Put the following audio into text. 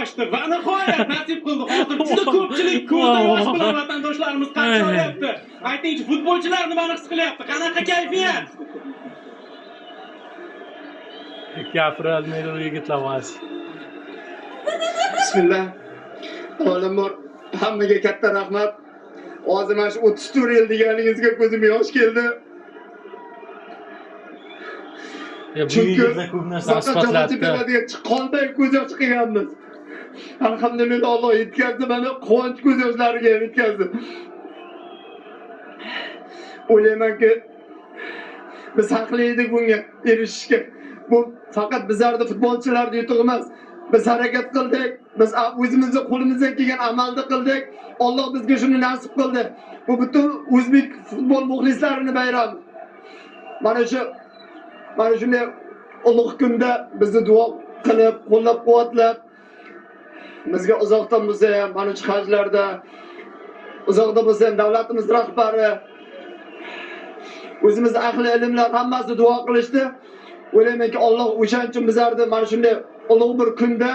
ochdi va nihoyat nasib qildi. Hozir juda ko'pchilik ko'zda yosh bilan vatandoshlarimiz qarshi olyapti. Aytingchi, futbolchilar nimani his qilyapti? Qanaqa kayfiyat? Gapira olmaydi u yigitlar vaz. Bismillah. Avvalambor hammaga katta rahmat. Hozir mana shu 34 yil deganingizga ko'zim yosh keldi. Chunki ko'p narsa isbotlatdi. Qonday ko'z yosh qilganmiz. Alhamdulillah Alloh yetkazdi, mana quvonch ko'z yoshlariga yetkazdi. O'ylaymanki, biz haqli edik bunga erishishga. Bu faqat bizlarda futbolchilarda yutuq emas. Biz harakat qildik, biz o'zimizning qo'limizdan kelgan amalni qildik. Alloh bizga shuni nasib qildi. Bu butun o'zbek futbol muxlislarining bayrami. Mana shunday ulug' kunda bizni duo qilib, qo'llab-quvvatlab, bizga uzoqdan bo'lsa ham, mana shu hajlarda uzoqda bo'lsa ham davlatimiz rahbari, o'zimiz ahli ilmlar hammasi duo qilishdi. O'ylaymanki, Alloh o'shaning uchun bizlarni mana shunday ulug' bir kunda